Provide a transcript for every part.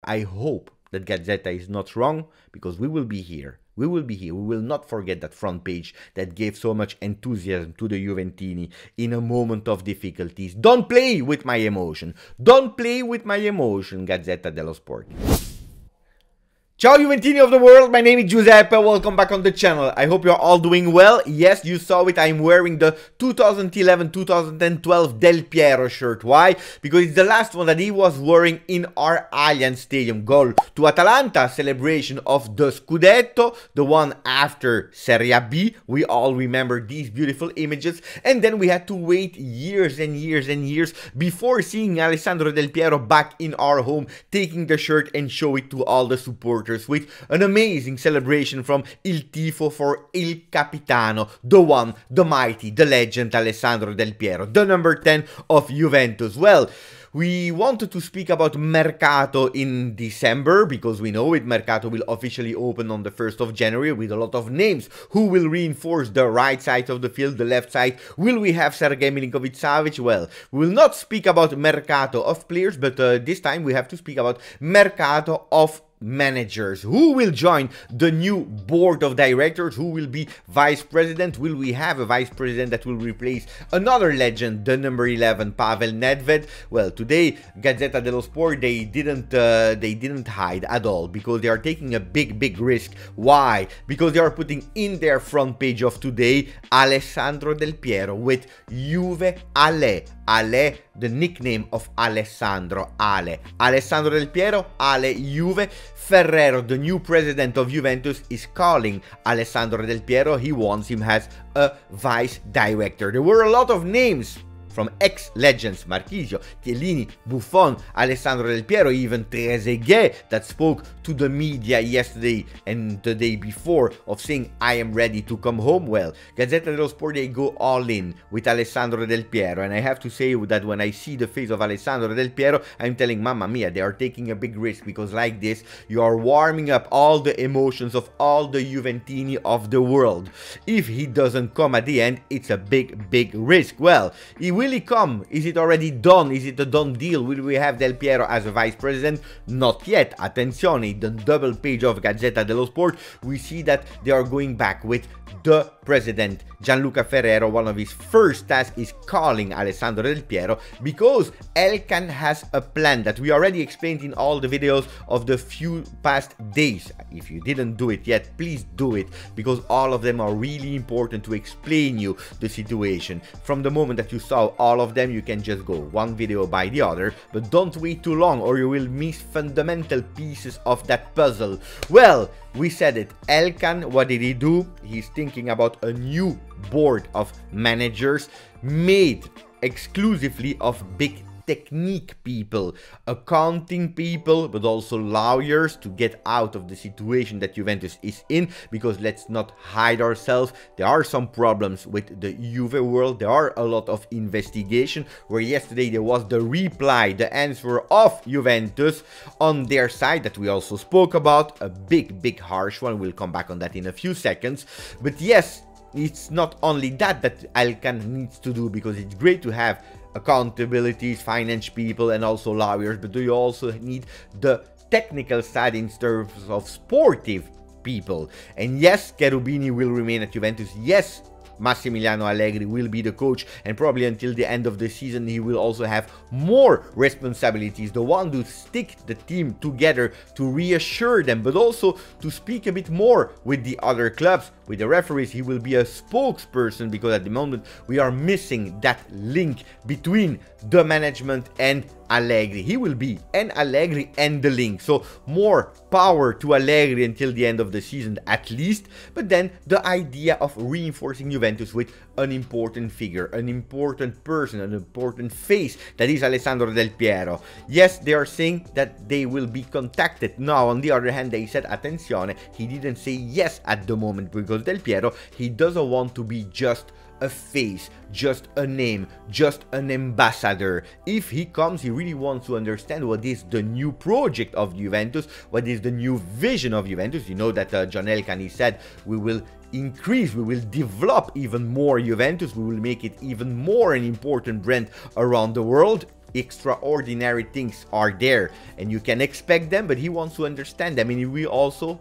I hope that Gazzetta is not wrong, because we will be here. We will be here. We will not forget that front page that gave so much enthusiasm to the Juventini in a moment of difficulties. Don't play with my emotion. Don't play with my emotion, Gazzetta dello Sport. Ciao Juventini of the world, my name is Giuseppe, welcome back on the channel. I hope you're all doing well. Yes, you saw it, I'm wearing the 2011-2012 Del Piero shirt. Why? Because it's the last one that he was wearing in our Allianz Stadium goal to Atalanta, celebration of the Scudetto, the one after Serie B. We all remember these beautiful images. And then we had to wait years and years and years before seeing Alessandro Del Piero back in our home, taking the shirt and show it to all the supporters with an amazing celebration from Il Tifo for Il Capitano, the one, the mighty, the legend Alessandro Del Piero, the number 10 of Juventus. Well, we wanted to speak about Mercato in December, because we know it, Mercato will officially open on the 1st of January with a lot of names. Who will reinforce the right side of the field, the left side? Will we have Sergej Milinkovic-Savic? Well, we will not speak about Mercato of players, but this time we have to speak about Mercato of managers. Who will join the new board of directors? Who will be vice president? Will we have a vice president that will replace another legend, the number 11 Pavel Nedved? Well, today Gazzetta dello Sport, they didn't hide at all, because they are taking a big risk. Why? Because they are putting in their front page of today Alessandro Del Piero with Juve Ale. Ale, the nickname of Alessandro, Ale. Alessandro Del Piero, Ale, Juve. Ferrero, the new president of Juventus, is calling Alessandro Del Piero. He wants him as a vice director. There were a lot of names from ex-legends, Marchisio, Chiellini, Buffon, Alessandro Del Piero, even Trezeguet, that spoke to the media yesterday and the day before of saying, I am ready to come home. Well, Gazzetta dello Sport, they go all in with Alessandro Del Piero, and I have to say that when I see the face of Alessandro Del Piero, I'm telling, mamma mia, they are taking a big risk, because like this, you are warming up all the emotions of all the Juventini of the world. If he doesn't come at the end, it's a big risk. Well, will he come? Is it already done? Is it a done deal? Will we have Del Piero as a vice president? Not yet. Attenzione, the double page of Gazzetta dello Sport, we see that they are going back with the president, Gianluca Ferrero. One of his first tasks is calling Alessandro Del Piero, because Elkann has a plan that we already explained in all the videos of the few past days. If you didn't do it yet, please do it, because all of them are really important to explain you the situation. From the moment that you saw all of them, you can just go one video by the other, but don't wait too long or you will miss fundamental pieces of that puzzle. Well, we said it. Elkann, what did he do? He's thinking about a new board of managers made exclusively of big technique people, accounting people, but also lawyers, to get out of the situation that Juventus is in, because let's not hide ourselves, there are some problems with the Juve world. There are a lot of investigation, where yesterday there was the reply, the answer of Juventus on their side that we also spoke about, a big harsh one. We'll come back on that in a few seconds. But yes, it's not only that Elkann needs to do, because it's great to have accountabilities, finance people, and also lawyers, but do you also need the technical side in terms of sportive people? And yes, Cherubini will remain at Juventus. Yes, Massimiliano Allegri will be the coach, and probably until the end of the season he will also have more responsibilities, the one to stick the team together, to reassure them, but also to speak a bit more with the other clubs, with the referees. He will be a spokesperson, because at the moment we are missing that link between the management and Allegri. He will be an Allegri and the link, so more power to Allegri until the end of the season at least. But then the idea of reinforcing Juventus with an important figure, an important person, an important face, that is Alessandro Del Piero. Yes, they are saying that they will be contacted. Now, on the other hand, they said, attenzione, he didn't say yes at the moment, because Del Piero, he doesn't want to be just a face, just a name, just an ambassador. If he comes, he really wants to understand what is the new project of Juventus, what is the new vision of Juventus. You know that John Elkann, he said, we will increase, we will develop even more Juventus, we will make it even more an important brand around the world. extraordinary things are there and you can expect them, but he wants to understand them, and he also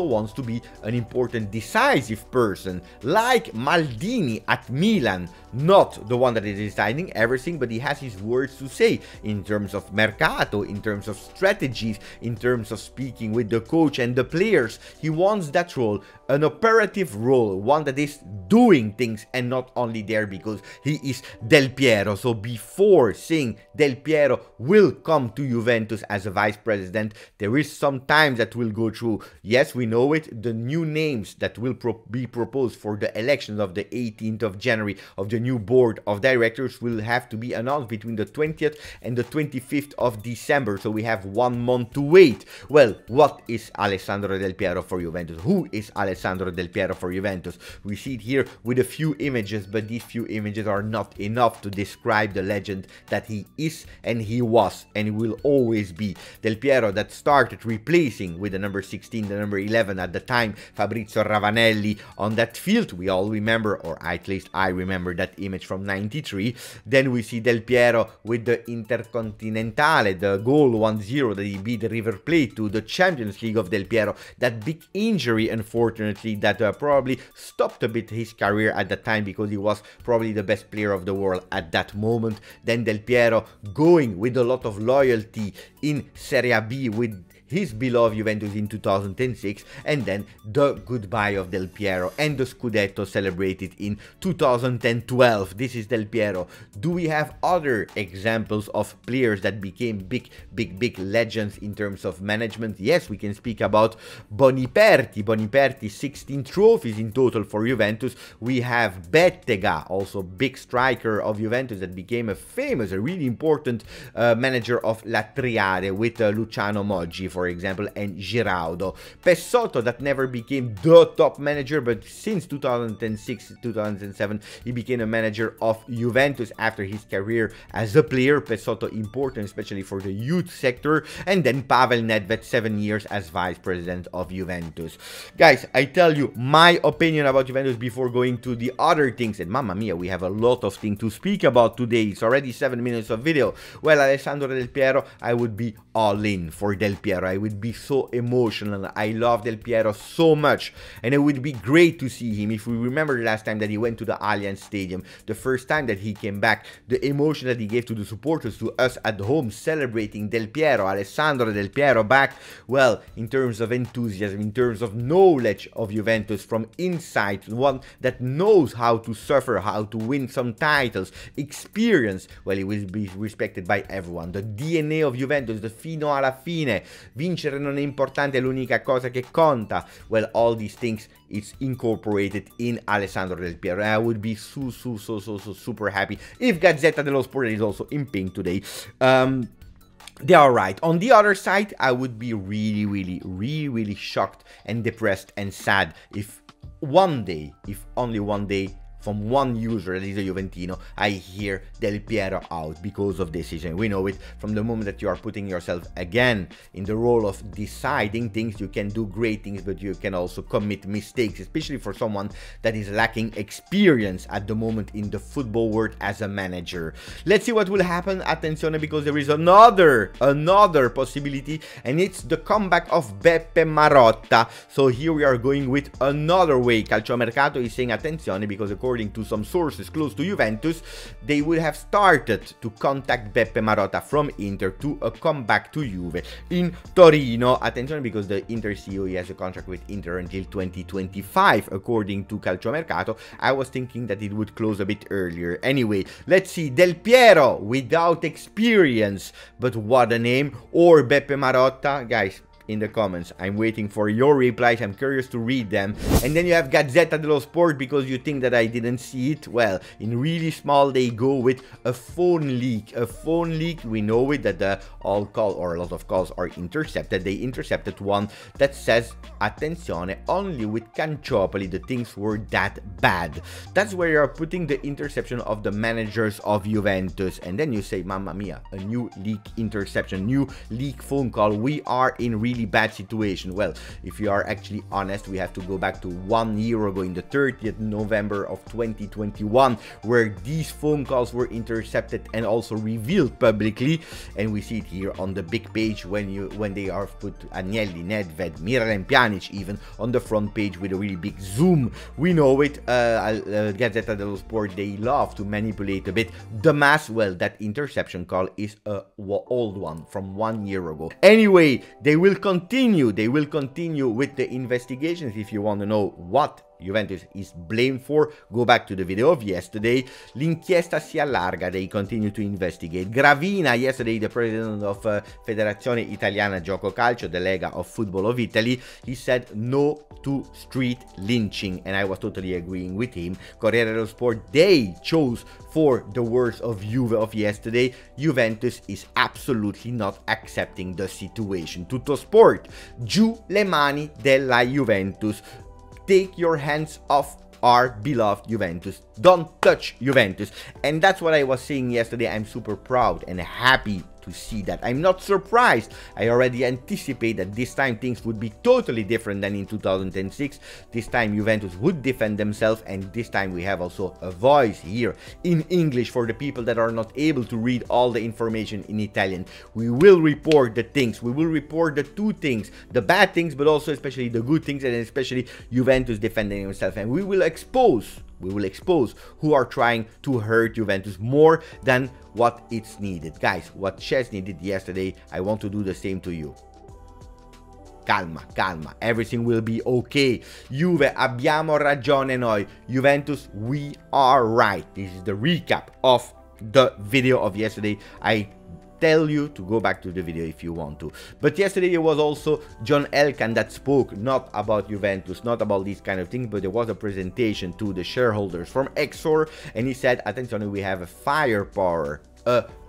wants to be an important decisive person like Maldini at Milan, not the one that is deciding everything, but he has his words to say in terms of mercato, in terms of strategies, in terms of speaking with the coach and the players. He wants that role, an operative role, one that is doing things and not only there because he is Del Piero. So before saying Del Piero will come to Juventus as a vice president, there is some time that will go through. Yes, we know it, the new names that will be proposed for the elections of the 18th of January of the new board of directors will have to be announced between the 20th and the 25th of December, so we have 1 month to wait. Well, what is Alessandro Del Piero for Juventus? Who is Alessandro Del Piero for Juventus? We see it here with a few images, but these few images are not enough to describe the legend that he is and he was and he will always be. Del Piero that started replacing with the number 16, the number 11 at the time, Fabrizio Ravanelli on that field. We all remember, or at least I remember that image from 93. Then we see Del Piero with the Intercontinentale, the goal 1-0 that he beat River Plate to, the Champions League of Del Piero, that big injury unfortunately that probably stopped a bit his career at the time because he was probably the best player of the world at that moment. Then Del Piero going with a lot of loyalty in Serie B with his beloved Juventus in 2006, and then the goodbye of Del Piero and the Scudetto celebrated in 2012. This is Del Piero. Do we have other examples of players that became big legends in terms of management? Yes, we can speak about Boniperti, 16 trophies in total for Juventus. We have Bettega, also big striker of Juventus that became a famous, a really important manager of La Triade with Luciano Moggi, for example, and Giraudo. Pessotto that never became the top manager, but since 2006-2007 he became a manager of Juventus after his career as a player. Pessotto important especially for the youth sector. And then Pavel Nedved, 7 years as vice president of Juventus. Guys, I tell you my opinion about Juventus before going to the other things, and mamma mia, we have a lot of things to speak about today. It's already 7 minutes of video. Well, Alessandro Del Piero, I would be all in for Del Piero. I would be so emotional. I love Del Piero so much, and it would be great to see him. If we remember the last time that he went to the Allianz Stadium, the first time that he came back, the emotion that he gave to the supporters, to us at home, celebrating Del Piero, Alessandro Del Piero back. Well, in terms of enthusiasm, in terms of knowledge of Juventus from inside, one that knows how to suffer, how to win some titles, experience, well, he will be respected by everyone. The DNA of Juventus, the fino alla fine, vincere non è importante, è l'unica cosa che conta. Well, all these things, it's incorporated in Alessandro Del Piero. And I would be so super happy if Gazzetta dello Sport is also in pink today. They are right. On the other side, I would be really shocked and depressed and sad if one day, if only one day, from one user that is a Juventino, I hear Del Piero out because of decision. We know it from the moment that you are putting yourself again in the role of deciding things. You can do great things, but you can also commit mistakes, especially for someone that is lacking experience at the moment in the football world as a manager. Let's see what will happen. Attenzione, because there is another possibility, and it's the comeback of Beppe Marotta. So here we are going with another way. Calciomercato is saying attenzione because according to some sources close to Juventus, they would have started to contact Beppe Marotta from Inter to come back to Juve in Torino. Attention, because the Inter CEO has a contract with Inter until 2025 according to Calciomercato. I was thinking that it would close a bit earlier. Anyway, let's see. Del Piero without experience, but what a name. Or Beppe Marotta, guys, in the comments. I'm waiting for your replies. I'm curious to read them. And then you have Gazzetta dello Sport, because you think that I didn't see it. Well, in really small, they go with a phone leak. A phone leak, we know it, that all calls or a lot of calls are intercepted. They intercepted one that says, attenzione, only with Canciopoli the things were that bad. That's where you're putting the interception of the managers of Juventus. And then you say, mamma mia, a new leak interception, new leak phone call. We are in real really bad situation? Well, if you are actually honest, we have to go back to 1 year ago in the 30th November of 2021, where these phone calls were intercepted and also revealed publicly, and we see it here on the big page when they are put Agnelli, Nedved, Miralem Pjanic even on the front page with a really big zoom. We know it, Gazzetta dello Sport, they love to manipulate a bit the mass. Well, that interception call is a old one from 1 year ago. Anyway, they will continue with the investigations. If you want to know what Juventus is blamed for, go back to the video of yesterday. L'inchiesta si allarga, they continue to investigate. Gravina, yesterday the president of Federazione Italiana Gioco Calcio, the Lega of Football of Italy, he said no to street lynching, and I was totally agreeing with him. Corriere dello Sport, they chose for the words of Juve of yesterday, Juventus is absolutely not accepting the situation. Tutto Sport, giù le mani della Juventus. Take your hands off our beloved Juventus. Don't touch Juventus. And that's what I was saying yesterday. I'm super proud and happy to see that. I'm not surprised. I already anticipate that this time things would be totally different than in 2006. This time Juventus would defend themselves, and this time we have also a voice here in English for the people that are not able to read all the information in Italian. We will report the things. We will report the two things, the bad things, but also especially the good things, and especially Juventus defending himself. And we will expose who are trying to hurt Juventus more than what it's needed. Guys, what Szczesny did yesterday, I want to do the same to you. Calma, calma, everything will be okay. Juve, abbiamo ragione noi. Juventus, we are right. This is the recap of the video of yesterday. I tell you to go back to the video if you want to. But yesterday there was also Juve Elkann that spoke not about Juventus, not about these kind of things, but there was a presentation to the shareholders from Exor, and he said, attenzione, we have a firepower,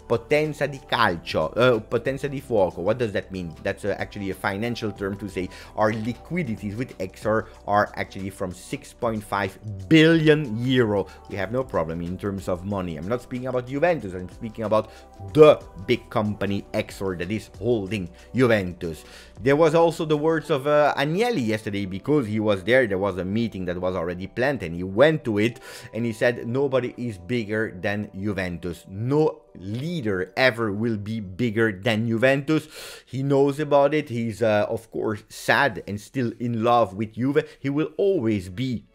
potenza di calcio, potenza di fuoco. What does that mean? That's actually a financial term to say our liquidities with Exor are actually from 6.5 billion euro. We have no problem in terms of money. I'm not speaking about Juventus, I'm speaking about the big company Exor that is holding Juventus. There was also the words of Agnelli yesterday, because he was there. There was a meeting that was already planned and he went to it, and he said nobody is bigger than Juventus. No leader ever will be bigger than Juventus. He knows about it. He's of course sad and still in love with Juve. He will always be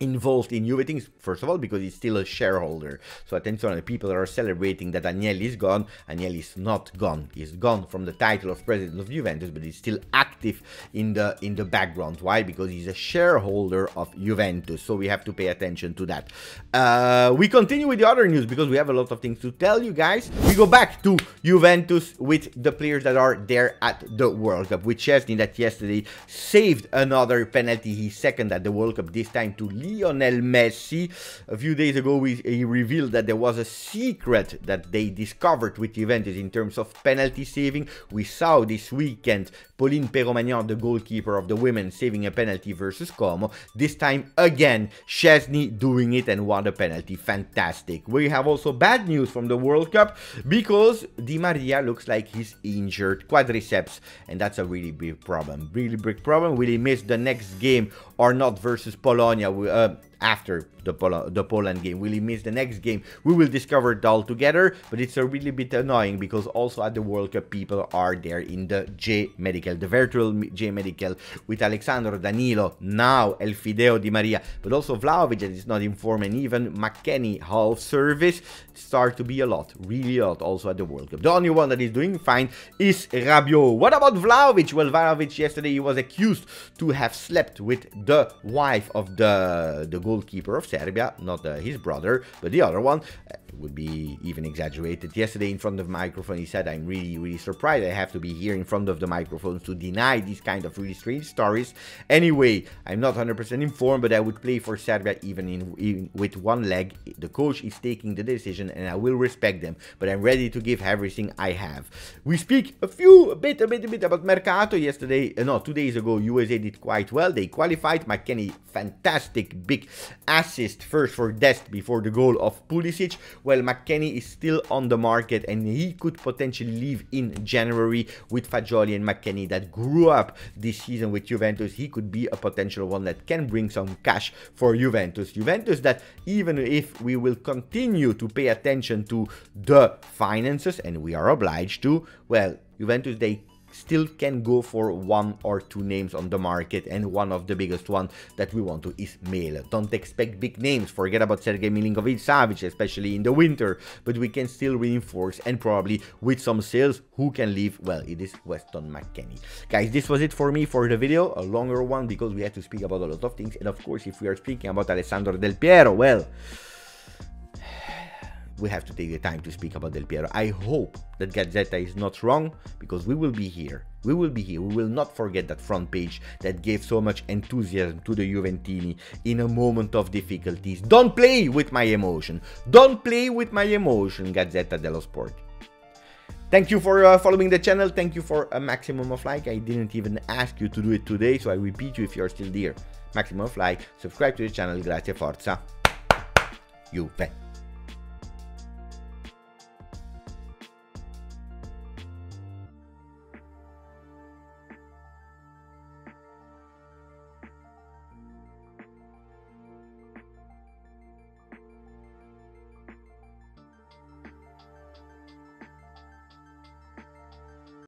involved in Juve things, first of all because he's still a shareholder. So attention, the people that are celebrating that Agnelli is gone. Agnelli is not gone. He's gone from the title of president of Juventus, but he's still active in the background. Why? Because he's a shareholder of Juventus. So we have to pay attention to that. We continue with the other news because we have a lot of things to tell you guys. We go back to Juventus with the players that are there at the World Cup, with Szczesny that yesterday saved another penalty. He's second at the World Cup, this time to Lionel Messi. A few days ago he revealed that there was a secret that they discovered with Juventus in terms of penalty saving. We saw this weekend Pauline Perromagnan, the goalkeeper of the women, saving a penalty versus Como. This time again Szczesny doing it, and won a penalty. Fantastic. We have also bad news from the World Cup because Di Maria looks like he's injured quadriceps, and that's a really big problem. Really big problem. Will he miss the next game or not versus Polonia after the Poland game? Will he miss the next game? We will discover it all together, but it's a really bit annoying because also at the World Cup people are there in the J Medical, the virtual J Medical, with Alessandro, Danilo, now Elfideo Di Maria, but also Vlahovic that is not informed, and even McKennie half service. Start to be a lot, really a lot also at the World Cup. The only one that is doing fine is Rabiot. What about Vlahovic? Well, Vlahovic yesterday he was accused to have slept with the wife of the goalkeeper of Serbia, not his brother, but the other one. Would be even exaggerated. Yesterday in front of the microphone he said, I'm really surprised I have to be here in front of the microphones to deny these kind of really strange stories. Anyway, I'm not 100% informed, but I would play for Serbia even with one leg. The coach is taking the decision and I will respect them, but I'm ready to give everything I have. We speak a bit about Mercato. Yesterday, no, 2 days ago, USA did quite well. They qualified. McKennie, fantastic big assist first for Dest before the goal of Pulisic. Well, McKennie is still on the market and he could potentially leave in January. With Fagioli and McKennie that grew up this season with Juventus, he could be a potential one that can bring some cash for Juventus. Juventus that, even if we will continue to pay attention to the finances, and we are obliged to, well, Juventus, they still can go for 1 or 2 names on the market, and one of the biggest one that we want to is Mele. Don't expect big names, forget about Sergej Milinkovic-Savic, especially in the winter, but we can still reinforce, and probably with some sales, who can leave? Well, it is Weston McKennie. Guys, this was it for me for the video, a longer one because we had to speak about a lot of things, and of course, if we are speaking about Alessandro Del Piero, well, we have to take the time to speak about Del Piero. I hope that Gazzetta is not wrong, because we will be here. We will be here. We will not forget that front page that gave so much enthusiasm to the Juventini in a moment of difficulties. Don't play with my emotion. Don't play with my emotion, Gazzetta dello Sport. Thank you for following the channel. Thank you for a maximum of like. I didn't even ask you to do it today, so I repeat you if you're still there. Maximum of like. Subscribe to the channel. Grazie, forza. Juve.